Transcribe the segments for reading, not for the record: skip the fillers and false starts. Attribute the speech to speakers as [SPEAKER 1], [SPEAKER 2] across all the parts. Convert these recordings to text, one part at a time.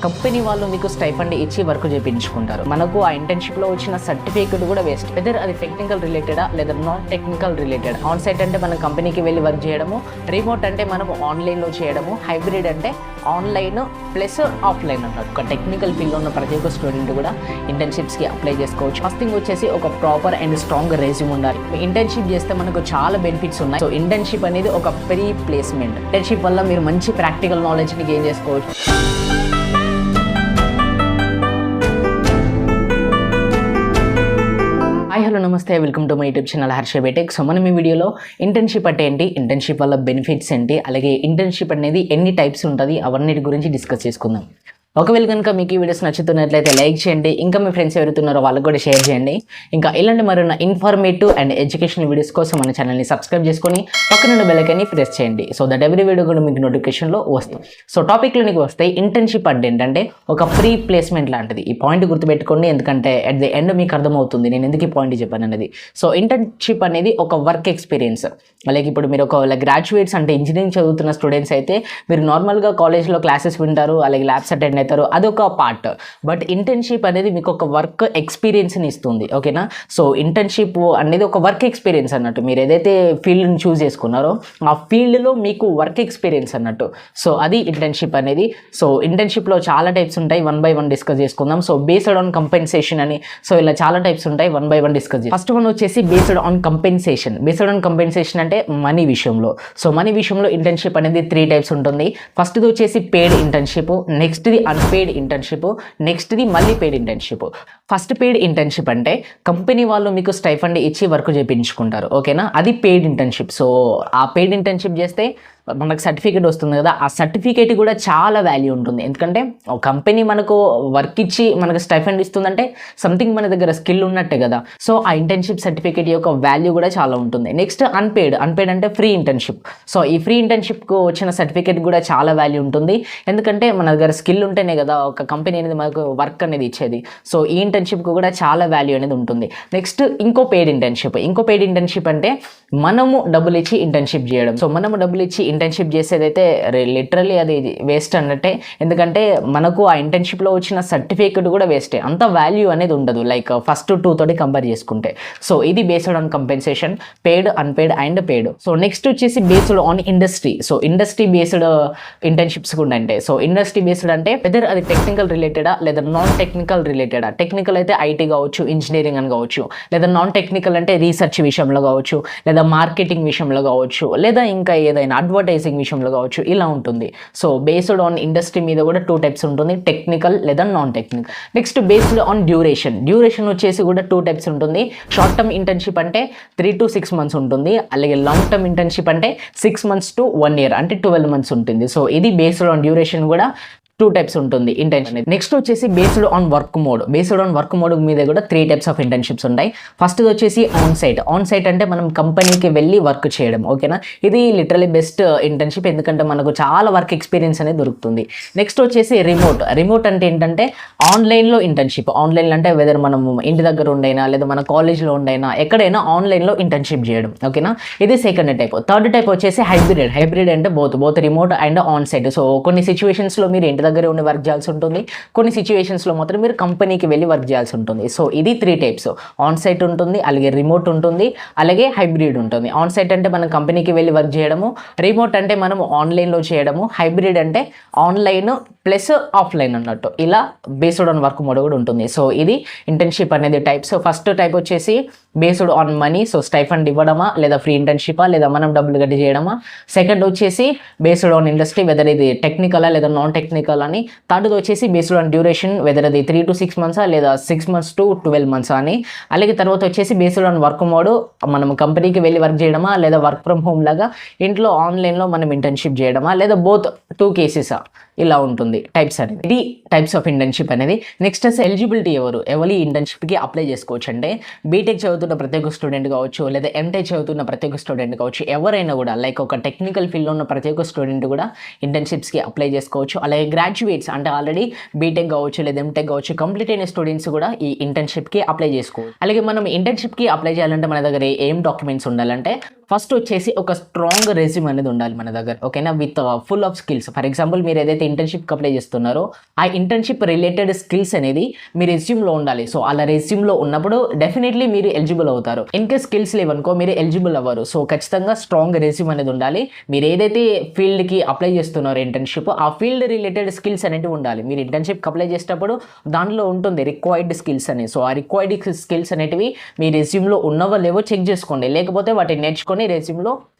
[SPEAKER 1] Company వాళ్ళు మీకు stipend ఇచ్చి వర్క్ చేయించుకుంటారు. మనకు ఆ ఇంటర్న్షిప్ లో వచ్చిన సర్టిఫికేట్ కూడా వేస్ట్. వెదర్ అది టెక్నికల్ రిలేటెడా లేదా non technical related. On site అంటే మనం కంపెనీకి వెళ్ళి వర్క్ చేయడము, రిమోట్ అంటే మనం ఆన్లైన్ లో చేయడము, హైబ్రిడ్ అంటే ఆన్లైన్ ప్లస్ ఆఫ్లైన్ అన్నట్టు. ఒక టెక్నికల్ ఫీల్డ్ లో ఉన్న ప్రతి ఒక్క స్టూడెంట్ కూడా ఇంటర్న్షిప్స్ కి అప్లై చేసుకోవచ్చు. ఫస్ట్ థింగ్ వచ్చేసి ఒక ప్రాపర్ అండ్ స్ట్రాంగ్ రెజ్యూమ్ ఉండాలి. ఇంటర్న్షిప్ చేస్తే మనకు చాలా బెనిఫిట్స్ ఉన్నాయి. సో ఇంటర్న్షిప్ అనేది ఒక ప్రీ ప్లేస్మెంట్. ఇంటర్న్షిప్ వల్ల మీరు మంచి ప్రాక్టికల్ నాలెడ్జ్ ని గెయిన్ చేసుకోవచ్చు. హాయ్ హలో నమస్తే, welcome to my YouTube channel Harsha BTech. So మనం ఈ వీడియోలో ఇంటర్న్షిప్ అంటే ఏంటి, ఇంటర్న్షిప్ వల్ల బెనిఫిట్స్ ఏంటి, అలాగే ఇంటర్న్షిప్ అనేది ఎన్ని టైప్స్ ఉంటుంది అవన్నిటి గురించి డిస్కస్ చేసుకుందాం. ఒకవేళ కనుక మీకు ఈ వీడియోస్ నచ్చుతున్నట్లయితే లైక్ చేయండి, ఇంకా మీ ఫ్రెండ్స్ ఎవరుతున్నారో వాళ్ళకి కూడా షేర్ చేయండి. ఇంకా ఇలాంటి మరిన్న ఇన్ఫర్మేటివ్ అండ్ ఎడ్యుకేషనల్ వీడియోస్ కోసం మన ఛానల్ని సబ్స్క్రైబ్ చేసుకొని పక్కన బెల్ ఐకాన్ని ప్రెస్ చేయండి. సో దట్ ఎవ్రీ వీడియో కూడా మీకు నోటిఫికేషన్లో వస్తుంది. సో టాపిక్లోనికి వస్తే ఇంటర్న్షిప్ అంటే ఏంటంటే ఒక ప్రీ ప్లేస్మెంట్ లాంటిది. ఈ పాయింట్ గుర్తుపెట్టుకోండి, ఎందుకంటే అట్ ది ఎండ్ మీకు అర్థమవుతుంది నేను ఎందుకు ఈ పాయింట్ చెప్పాను అనేది. సో ఇంటర్న్షిప్ అనేది ఒక వర్క్ ఎక్స్పీరియన్స్. అలాగే ఇప్పుడు మీరు ఒక గ్రాడ్యుయేట్స్ అంటే ఇంజనీరింగ్ చదువుతున్న స్టూడెంట్స్ అయితే మీరు నార్మల్గా కాలేజ్లో క్లాసెస్ వింటారు, అలాగే ల్యాబ్స్ అటెండ్ అవుతారు, అదొక పార్ట్. బట్ ఇంటర్న్షిప్ అనేది మీకు ఒక వర్క్ ఎక్స్పీరియన్స్ని ఇస్తుంది, ఓకేనా. సో ఇంటర్న్షిప్ అనేది ఒక వర్క్ ఎక్స్పీరియన్స్ అన్నట్టు. మీరు ఏదైతే ఫీల్డ్ని చూస్ చేసుకున్నారో ఆ ఫీల్డ్లో మీకు వర్క్ ఎక్స్పీరియన్స్ అన్నట్టు. సో అది ఇంటర్న్షిప్ అనేది. సో ఇంటర్న్షిప్లో చాలా టైప్స్ ఉంటాయి, వన్ బై వన్ డిస్కస్ చేసుకుందాం. సో బేస్డ్ ఆన్ కంపెన్సేషన్ అని, సో ఇలా చాలా టైప్స్ ఉంటాయి, వన్ బై వన్ డిస్కస్ చేద్దాం. ఫస్ట్ వన్ వచ్చేసి based on compensation. Based on compensation అంటే మనీ విషయంలో. సో మనీ విషయంలో ఇంటర్న్షిప్ అనేది 3 టైప్స్ ఉంటుంది. ఫస్ట్ది వచ్చేసి పెయిడ్ ఇంటర్న్షిప్, నెక్స్ట్ది అన్పెయిడ్ ఇంటర్న్షిప్, నెక్స్ట్ది మళ్ళీ paid internship. First paid internship అంటే కంపెనీ వాళ్ళు మీకు స్టైఫండ్ ఇచ్చి వర్క్ చేయించుకుంటారు, ఓకేనా. అది పెయిడ్ ఇంటర్న్షిప్. సో ఆ పెయిడ్ ఇంటర్న్షిప్ చేస్తే మనకు సర్టిఫికేట్ వస్తుంది కదా, ఆ సర్టిఫికేట్ కూడా చాలా వాల్యూ ఉంటుంది. ఎందుకంటే ఒక కంపెనీ మనకు వర్క్ ఇచ్చి మనకు స్టైఫండ్ ఇస్తుందంటే సంథింగ్ మన దగ్గర స్కిల్ ఉన్నట్టే కదా. సో ఆ ఇంటర్న్షిప్ సర్టిఫికేట్ యొక్క వాల్యూ కూడా చాలా ఉంటుంది. Next unpaid. అన్పెయిడ్ అంటే ఫ్రీ ఇంటర్న్షిప్. సో ఈ ఫ్రీ ఇంటర్న్షిప్కు వచ్చిన సర్టిఫికేట్ కూడా చాలా వాల్యూ ఉంటుంది. ఎందుకంటే మన దగ్గర స్కిల్ ఉంటేనే కదా ఒక కంపెనీ అనేది మనకు వర్క్ అనేది ఇచ్చేది. సో ఈ ఇంటర్న్షిప్కు కూడా చాలా వాల్యూ అనేది ఉంటుంది. నెక్స్ట్ ఇంకో పెయిడ్ ఇంటర్న్షిప్. ఇంకో పెయిడ్ ఇంటర్న్షిప్ అంటే మనము డబ్బులు ఇచ్చి ఇంటర్న్షిప్ చేయడం. సో మనము డబ్బులు ఇచ్చి ఇంటర్న్షిప్ చేసేదైతే లిటరల్లీ అది వేస్ట్ అన్నట్టే. ఎందుకంటే మనకు ఆ ఇంటర్న్షిప్లో వచ్చిన సర్టిఫికేట్ కూడా వేస్టే, అంత వాల్యూ అనేది ఉండదు లైక్ ఫస్ట్ 2 తోటి కంపేర్ చేసుకుంటే. సో ఇది based on compensation, paid, unpaid and paid. So next వచ్చేసి based on industry. So industry based internships కూడా ఉంటాయి. సో ఇండస్ట్రీ బేస్డ్ అంటే వెదర్ అది టెక్నికల్ రిలేటెడా లేదా నాన్ టెక్నికల్ రిలేటెడా. టెక్నికల్ అయితే ఐటీ కావచ్చు, ఇంజనీరింగ్ అని కావచ్చు, లేదా నాన్ టెక్నికల్ అంటే రీసెర్చ్ విషయంలో కావచ్చు, లేదా మార్కెటింగ్ విషయంలో కావచ్చు, లేదా ఇంకా ఏదైనా అడ్వర్టైజింగ్ విషయంలో కావచ్చు, ఇలా ఉంటుంది. సో బేస్డ్ ఆన్ ఇండస్ట్రీ మీద కూడా 2 టైప్స్ ఉంటుంది, టెక్నికల్ లేదా non technical. Next based on duration. Duration వచ్చేసి కూడా 2 టైప్స్ ఉంటుంది. షార్ట్ టర్మ్ ఇంటర్న్షిప్ అంటే 3 to 6 months ఉంటుంది, అలాగే లాంగ్ టర్మ్ ఇంటర్న్షిప్ అంటే 6 months to 1 year అంటే 12 months ఉంటుంది. సో ఇది బేస్డ్ ఆన్ డ్యూరేషన్ కూడా 2 టైప్స్ ఉంటుంది ఇంటర్న్షిప్. నెక్స్ట్ వచ్చేసి based on work mode. Based on work mode మీద కూడా 3 టైప్స్ ఆఫ్ ఇంటర్న్షిప్స్ ఉంటాయి. ఫస్ట్ వచ్చేసి ఆన్ సైట్. ఆన్ సైట్ అంటే మనం కంపెనీకి వెళ్ళి వర్క్ చేయడం, ఓకేనా. ఇది లిటరలీ బెస్ట్ ఇంటర్న్షిప్, ఎందుకంటే మనకు చాలా వర్క్ ఎక్స్పీరియన్స్ అనేది దొరుకుతుంది. నెక్స్ట్ వచ్చేసి రిమోట్. రిమోట్ అంటే ఏంటంటే ఆన్లైన్లో ఇంటర్న్షిప్. ఆన్లైన్ అంటే వెదర్ మనం ఇంటి దగ్గర ఉండైనా లేదా మన కాలేజ్లో ఉండైనా ఎక్కడైనా ఆన్లైన్లో ఇంటర్న్షిప్ చేయడం, ఓకేనా. ఇది సెకండ్ టైప్. థర్డ్ టైప్ వచ్చేసి హైబ్రిడ్. హైబ్రిడ్ అంటే both remote and on site. So కొన్ని సిచ్యువేషన్స్లో మీరు ఇంటి దగ్గర ఉండి వర్క్ చేయాల్సి ఉంటుంది, కొన్ని సిచ్యువేషన్స్లో మాత్రం మీరు కంపెనీకి వెళ్ళి వర్క్ చేయాల్సి ఉంటుంది. సో ఇది 3 టైప్స్. ఆన్ సైట్ ఉంటుంది, అలాగే రిమోట్ ఉంటుంది, అలాగే హైబ్రిడ్ ఉంటుంది. ఆన్ సైట్ అంటే మనం కంపెనీకి వెళ్ళి వర్క్ చేయడము, రిమోట్ అంటే మనం ఆన్లైన్లో చేయడము, హైబ్రిడ్ అంటే ఆన్లైన్ ప్లస్ ఆఫ్లైన్ అన్నట్టు. ఇలా బేస్డ్ ఆన్ వర్క్ మోడ్ కూడా ఉంటుంది. సో ఇది ఇంటర్న్షిప్ అనేది టైప్స్. ఫస్ట్ టైప్ వచ్చేసి based on money. So stipend ఇవ్వడమా లేదా ఫ్రీ ఇంటర్న్షిపా లేదా మనం డబ్బులు కట్టి చేయడమా. సెకండ్ వచ్చేసి బేస్డ్ ఆన్ ఇండస్ట్రీ, వెదర్ ఇది టెక్నికలా లేదా నాన్ టెక్నికల్ అని. థర్డ్ వచ్చేసి బేస్డ్ ఆన్ డ్యూరేషన్, వెదర్ అది 3 to 6 months లేదా 6 months to 12 months అని. అలాగే తర్వాత వచ్చేసి బేస్డ్ ఆన్ వర్క్ మోడ్, మనం కంపెనీకి వెళ్ళి వర్క్ చేయడమా లేదా వర్క్ ఫ్రమ్ హోమ్ లాగా ఇంట్లో ఆన్లైన్లో మనం ఇంటర్న్షిప్ చేయడమా లేదా బోత్ 2 కేసెసా, ఇలా ఉంటుంది టైప్స్ అనేది. ఇది టైప్స్ ఆఫ్ ఇంటర్న్షిప్ అనేది. నెక్స్ట్ ఎలిజిబిలిటీ ఎవరు ఇంటర్న్షిప్కి అప్లై చేసుకోవచ్చు అంటే బీటెక్ చదువుతున్న ప్రతి ఒక్క స్టూడెంట్ కావచ్చు, లేదా ఎంటెక్ చదువుతున్న ప్రతి ఒక్క స్టూడెంట్ కావచ్చు, ఎవరైనా కూడా లైక్ ఒక టెక్నికల్ ఫీల్డ్లో ఉన్న ప్రతి ఒక్క స్టూడెంట్ కూడా ఇంటర్న్షిప్స్కి అప్లై చేసుకోవచ్చు. అలాగే గ్రాడ్యుయేట్స్ అంటే ఆల్రెడీ బీటెక్ కావచ్చు లేదా ఎంటెక్ కావచ్చు కంప్లీట్ అయిన స్టూడెంట్స్ కూడా ఈ ఇంటర్న్షిప్కి అప్లై చేసుకోవచ్చు. అలాగే మనం ఇంటర్న్షిప్కి అప్లై చేయాలంటే మన దగ్గర ఏం డాక్యుమెంట్స్ ఉండాలంటే ఫస్ట్ వచ్చేసి ఒక స్ట్రాంగ్ రెజ్యూమ్ అనేది ఉండాలి మన దగ్గర, ఓకేనా, with full of skills. For example మీరు ఏదైతే ఇంటర్న్షిప్కి అప్లై చేస్తున్నారో ఆ ఇంటర్న్షిప్ రిలేటెడ్ స్కిల్స్ అనేది మీ రెజ్యూమ్లో ఉండాలి. సో అలా రెజ్యూమ్లో ఉన్నప్పుడు డెఫినెట్లీ మీరు ఎలిజిబుల్ అవుతారు. ఇన్ కేస్ స్కిల్స్ లేవనుకో మీరు ఎలిజిబుల్ అవ్వరు. సో ఖచ్చితంగా స్ట్రాంగ్ రెజ్యూమ్ అనేది ఉండాలి. మీరు ఏదైతే ఫీల్డ్కి అప్లై చేస్తున్నారో ఇంటర్న్షిప్, ఆ ఫీల్డ్ రిలేటెడ్ స్కిల్స్ అనేవి ఉండాలి. మీరు ఇంటర్న్షిప్కి అప్లై చేసేటప్పుడు దాంట్లో ఉంటుంది రిక్వైర్డ్ స్కిల్స్ అని. సో ఆ రిక్వైర్డ్ స్కిల్స్ అనేటివి మీ రెజ్యూమ్లో ఉన్నవో లేవో చెక్ చేసుకోండి, లేకపోతే వాటిని నేర్చుకొని రెజ్యూమ్లో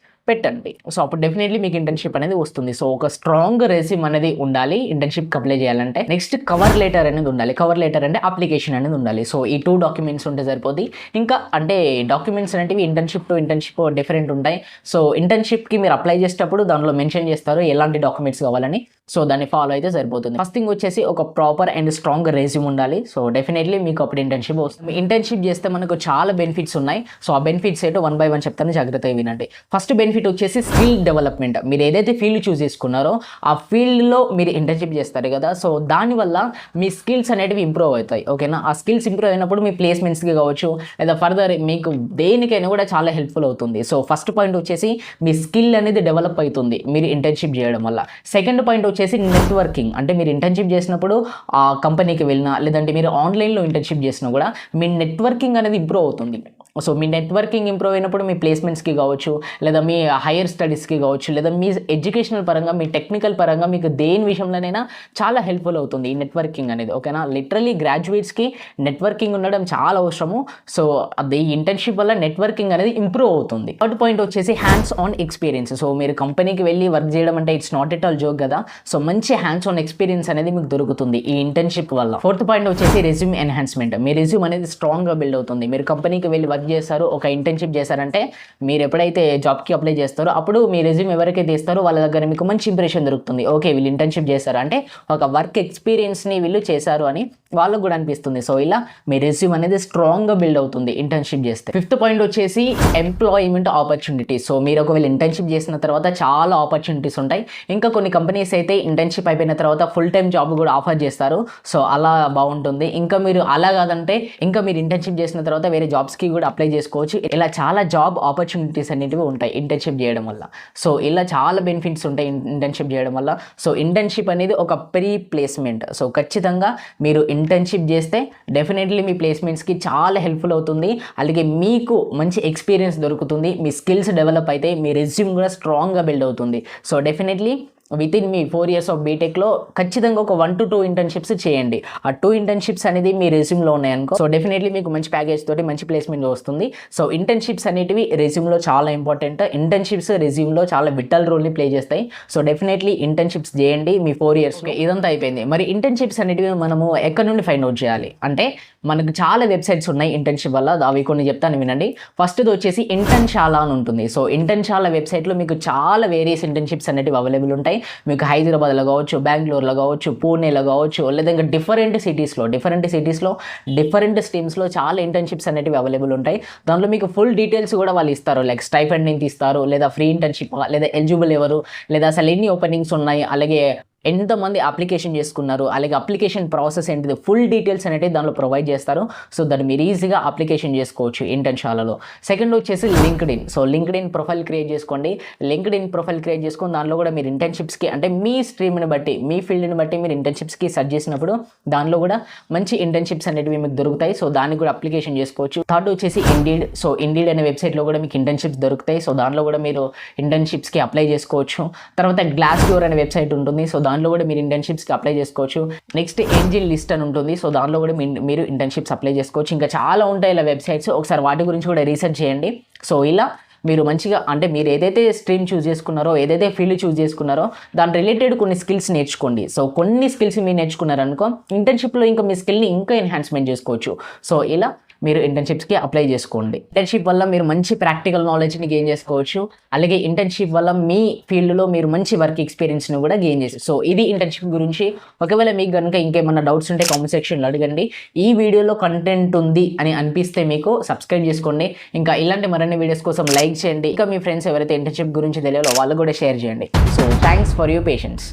[SPEAKER 1] పెట్టండి. సో అప్పుడు డెఫినెట్లీ మీకు ఇంటర్న్షిప్ అనేది వస్తుంది. సో ఒక స్ట్రాంగ్ రెజ్యూమ్ అనేది ఉండాలి ఇంటర్న్షిప్కి అప్లై చేయాలంటే. నెక్స్ట్ కవర్ లెటర్ అనేది ఉండాలి. కవర్ లెటర్ అంటే అప్లికేషన్ అనేది ఉండాలి. సో ఈ 2 డాక్యుమెంట్స్ ఉంటే సరిపోతుంది. ఇంకా అంటే డాక్యుమెంట్స్ అనేవి ఇంటర్న్షిప్ టు ఇంటర్న్షిప్ డిఫరెంట్ ఉంటాయి. సో ఇంటర్న్షిప్కి మీరు అప్లై చేసేటప్పుడు దానిలో మెన్షన్ చేస్తారు ఎలాంటి డాక్యుమెంట్స్ కావాలని. సో దాన్ని ఫాలో అయితే సరిపోతుంది. ఫస్ట్ థింగ్ వచ్చేసి ఒక ప్రాపర్ అండ్ స్ట్రాంగ్ రెజ్యూమ్ ఉండాలి. సో డెఫినెట్లీ మీకు అప్పుడు ఇంటర్న్షిప్ వస్తుంది. ఇంటర్న్షిప్ చేస్తే మనకు చాలా బెనిఫిట్స్ ఉన్నాయి. సో ఆ బెనిఫిట్స్ ఏంటో 1 by 1 చెప్తాను, జాగ్రత్తగా వినండి. ఫస్ట్ బెనిఫిట్ వచ్చేసి స్కిల్ డెవలప్మెంట్. మీరు ఏదైతే ఫీల్డ్ చూస్ చేసుకున్నారో ఆ ఫీల్డ్లో మీరు ఇంటర్న్షిప్ చేస్తారు కదా, సో దానివల్ల మీ స్కిల్స్ అనేటివి ఇంప్రూవ్ అవుతాయి, ఓకేనా. ఆ స్కిల్స్ ఇంప్రూవ్ అయినప్పుడు మీ ప్లేస్మెంట్స్కి కావచ్చు లేదా ఫర్దర్ మీకు దేనికైనా కూడా చాలా హెల్ప్ఫుల్ అవుతుంది. సో ఫస్ట్ పాయింట్ వచ్చేసి మీ స్కిల్ అనేది డెవలప్ అవుతుంది మీరు ఇంటర్న్షిప్ చేయడం వల్ల. సెకండ్ పాయింట్ వచ్చేసి నెట్వర్కింగ్. అంటే మీరు ఇంటర్న్షిప్ చేసినప్పుడు ఆ కంపెనీకి వెళ్ళినా లేదంటే మీరు ఆన్లైన్లో ఇంటర్న్షిప్ చేసినా కూడా మీ నెట్వర్కింగ్ అనేది ఇంప్రూవ్ అవుతుంది. సో మీ నెట్వర్కింగ్ ఇంప్రూవ్ అయినప్పుడు మీ ప్లేస్మెంట్స్కి కావచ్చు లేదా మీ హైయర్ స్టడీస్కి కావచ్చు లేదా మీ ఎడ్యుకేషనల్ పరంగా మీ టెక్నికల్ పరంగా మీకు దేని విషయంలోనైనా చాలా హెల్ప్ఫుల్ అవుతుంది ఈ నెట్వర్కింగ్ అనేది, ఓకేనా. లిటరలీ గ్రాడ్యుయేట్స్కి నెట్వర్కింగ్ ఉండడం చాలా అవసరము. సో అది ఇంటర్న్షిప్ వల్ల నెట్వర్కింగ్ అనేది ఇంప్రూవ్ అవుతుంది. థర్డ్ పాయింట్ వచ్చేసి హ్యాండ్స్ ఆన్ ఎక్స్పీరియన్స్. సో మీరు కంపెనీకి వెళ్ళి వర్క్ చేయడం అంటే it's not at all joke కదా. సో మంచి హ్యాండ్స్ ఆన్ ఎక్స్పీరియన్స్ అనేది మీకు దొరుకుతుంది ఈ ఇంటర్న్షిప్ వల్ల. ఫోర్త్ పాయింట్ వచ్చేసి రెజ్యూమ్ ఎన్హాన్స్మెంట్. మీ రెజ్యూమ్ అనేది స్ట్రాంగ్గా బిల్డ్ అవుతుంది. మీరు కంపెనీకి వెళ్ళి వర్క్ చేస్తారు, ఒక ఇంటర్న్షిప్ చేశారంటే మీరు ఎప్పుడైతే జాబ్కి అప్లై చేస్తారో అప్పుడు మీ రెజ్యూమ్ ఎవరికైతే ఇస్తారో వాళ్ళ దగ్గర మీకు మంచి ఇంప్రెషన్ దొరుకుతుంది. ఓకే వీళ్ళు ఇంటర్న్షిప్ చేశారు అంటే ఒక వర్క్ ఎక్స్పీరియన్స్ని వీళ్ళు చేశారు అని వాళ్ళకు కూడా అనిపిస్తుంది. సో ఇలా మీ రెజ్యూమ్ అనేది స్ట్రాంగ్గా బిల్డ్ అవుతుంది ఇంటర్న్షిప్ చేస్తే. ఫిఫ్త్ పాయింట్ వచ్చేసి ఎంప్లాయ్మెంట్ ఆపర్చునిటీస్. సో మీరు ఒకవేళ ఇంటర్న్షిప్ చేసిన తర్వాత చాలా ఆపర్చునిటీస్ ఉంటాయి. ఇంకా కొన్ని కంపెనీస్ అయితే ఇంటర్న్షిప్ అయిపోయిన తర్వాత ఫుల్ టైం జాబ్ కూడా ఆఫర్ చేస్తారు. సో అలా బాగుంటుంది. ఇంకా మీరు అలా కాదంటే ఇంకా మీరు ఇంటర్న్షిప్ చేసిన తర్వాత వేరే జాబ్స్కి కూడా అప్లై చేసుకోవచ్చు. ఇలా చాలా జాబ్ ఆపర్చునిటీస్ అనేటివి ఉంటాయి ఇంటర్న్షిప్ చేయడం వల్ల. సో ఇలా చాలా బెనిఫిట్స్ ఉంటాయి ఇంటర్న్షిప్ చేయడం వల్ల. సో ఇంటర్న్షిప్ అనేది ఒక ప్రీ ప్లేస్మెంట్. సో ఖచ్చితంగా మీరు ఇంటర్న్షిప్ చేస్తే డెఫినెట్లీ మీ ప్లేస్మెంట్స్కి చాలా హెల్ప్ఫుల్ అవుతుంది. అలాగే మీకు మంచి ఎక్స్పీరియన్స్ దొరుకుతుంది. మీ స్కిల్స్ డెవలప్ అయితే మీ రెజ్యూమ్ కూడా స్ట్రాంగ్గా బిల్డ్ అవుతుంది. So definitely with in me 4 years of బీటెక్లో ఖచ్చితంగా ఒక 1 to 2 ఇంటర్న్షిప్స్ చేయండి. ఆ 2 ఇంటర్న్షిప్స్ అనేది మీ రెజ్యూమ్లో ఉన్నాయనుకో సో డెఫినెట్లీ మీకు మంచి ప్యాకేజ్ తోటి మంచి ప్లేస్మెంట్ వస్తుంది. సో ఇంటర్న్షిప్స్ అనేటివి రెజ్యూమ్లో చాలా ఇంపార్టెంట్. ఇంటర్న్షిప్స్ రెజ్యూమ్లో చాలా విటల్ రోల్ని ప్లే చేస్తాయి. సో డెఫినెట్లీ ఇంటర్న్షిప్స్ చేయండి మీ 4 years. ఇదంతా అయిపోయింది. మరి ఇంటర్న్షిప్స్ అనేటివి మనము ఎక్కడి నుండి ఫైండ్ అవుట్ చేయాలి అంటే మనకు చాలా వెబ్సైట్స్ ఉన్నాయి ఇంటర్న్షిప్ వల్ల. అవి కొన్ని చెప్తాను వినండి. ఫస్ట్ది వచ్చేసి ఇంటర్న్షాల అని ఉంటుంది. సో ఇంటర్న్షాల వెబ్సైట్లో మీకు చాలా వేరియస్ ఇంటర్న్షిప్స్ అనేటివి అవైలబుల్ ఉంటాయి. మీకు హైదరాబాద్లో కావచ్చు, బెంగళూరులో కావచ్చు, పూణేలో కావచ్చు లేదా ఇంకా డిఫరెంట్ సిటీస్లో డిఫరెంట్ స్ట్రీమ్స్లో చాలా ఇంటర్న్షిప్స్ అనేటివి అవైలబుల్ ఉంటాయి. దాంట్లో మీకు ఫుల్ డీటెయిల్స్ కూడా వాళ్ళు ఇస్తారు. లైక్ స్టైఫండ్ ఎంత ఇస్తారు, లేదా ఫ్రీ ఇంటర్న్షిప్, లేదా ఎలిజిబుల్ ఎవరు, లేదా అసలు ఎన్ని ఓపెనింగ్స్ ఉన్నాయి, అలాగే ఎంతమంది అప్లికేషన్ చేసుకున్నారు, అలాగే అప్లికేషన్ ప్రాసెస్ ఏంటిది, ఫుల్ డీటెయిల్స్ అనేవి దాంట్లో ప్రొవైడ్ చేస్తారు. సో దాన్ని మీరు ఈజీగా అప్లికేషన్ చేసుకోవచ్చు ఇంటర్న్షాలలో. సెకండ్ వచ్చేసి LinkedIn. So LinkedIn profile create చేసుకోండి. లింక్డ్ఇన్ ప్రొఫైల్ క్రియేట్ చేసుకొని దానిలో కూడా మీరు ఇంటర్న్షిప్స్కి అంటే మీ స్ట్రీమ్ని బట్టి మీ ఫీల్డ్ని బట్టి మీరు ఇంటర్న్షిప్స్కి సెర్చ్ చేసినప్పుడు దానిలో కూడా మంచి ఇంటర్న్షిప్స్ అనేవి మీకు దొరుకుతాయి. సో దానికి కూడా అప్లికేషన్ చేసుకోవచ్చు. థర్డ్ వచ్చేసి ఇండీడ్. సో ఇండీడ్ అనే వెబ్సైట్లో కూడా మీకు ఇంటర్న్షిప్స్ దొరుకుతాయి. సో దాంట్లో కూడా మీరు ఇంటర్న్షిప్స్కి అప్లై చేసుకోవచ్చు. తర్వాత గ్లాస్ డోర్ అనే వెబ్సైట్ ఉంటుంది. సో దాంట్లో కూడా మీరు ఇంటర్న్షిప్స్కి అప్లై చేసుకోవచ్చు. నెక్స్ట్ ఏంజిల్ లిస్ట్ అని ఉంటుంది. సో దాంట్లో కూడా మీరు ఇంటర్న్షిప్స్ అప్లై చేసుకోవచ్చు. ఇంకా చాలా ఉంటాయి ఇలా వెబ్సైట్స్. ఒకసారి వాటి గురించి కూడా రీసెర్చ్ చేయండి. సో ఇలా మీరు మంచిగా అంటే మీరు ఏదైతే స్ట్రీమ్ చూస్ చేసుకున్నారో, ఏదైతే ఫీల్డ్ చూస్ చేసుకున్నారో దాని రిలేటెడ్ కొన్ని స్కిల్స్ నేర్చుకోండి. సో కొన్ని స్కిల్స్ మీరు నేర్చుకున్నారనుకో ఇంటర్న్షిప్లో ఇంకా మీ స్కిల్ని ఇంకా ఎన్హాన్స్మెంట్ చేసుకోవచ్చు. సో ఇలా మీరు ఇంటర్న్షిప్స్కి అప్లై చేసుకోండి. ఇంటర్న్షిప్ వల్ల మీరు మంచి ప్రాక్టికల్ నాలెడ్జ్ని గెయిన్ చేసుకోవచ్చు. అలాగే ఇంటర్న్షిప్ వల్ల మీ ఫీల్డ్లో మీరు మంచి వర్క్ ఎక్స్పీరియన్స్ని కూడా గెయిన్ చేస్తారు. సో ఇది ఇంటర్న్షిప్ గురించి. ఒకవేళ మీకు కనుక ఇంకేమన్నా డౌట్స్ ఉంటే కామెంట్ సెక్షన్లో అడగండి. ఈ వీడియోలో కంటెంట్ ఉంది అని అనిపిస్తే మీకు సబ్స్క్రైబ్ చేసుకోండి. ఇంకా ఇలాంటి మరిన్ని వీడియోస్ కోసం లైక్ చేయండి. ఇంకా మీ ఫ్రెండ్స్ ఎవరైతే ఇంటర్న్షిప్ గురించి తెలియాలో వాళ్ళు కూడా షేర్ చేయండి. So thanks for your patience.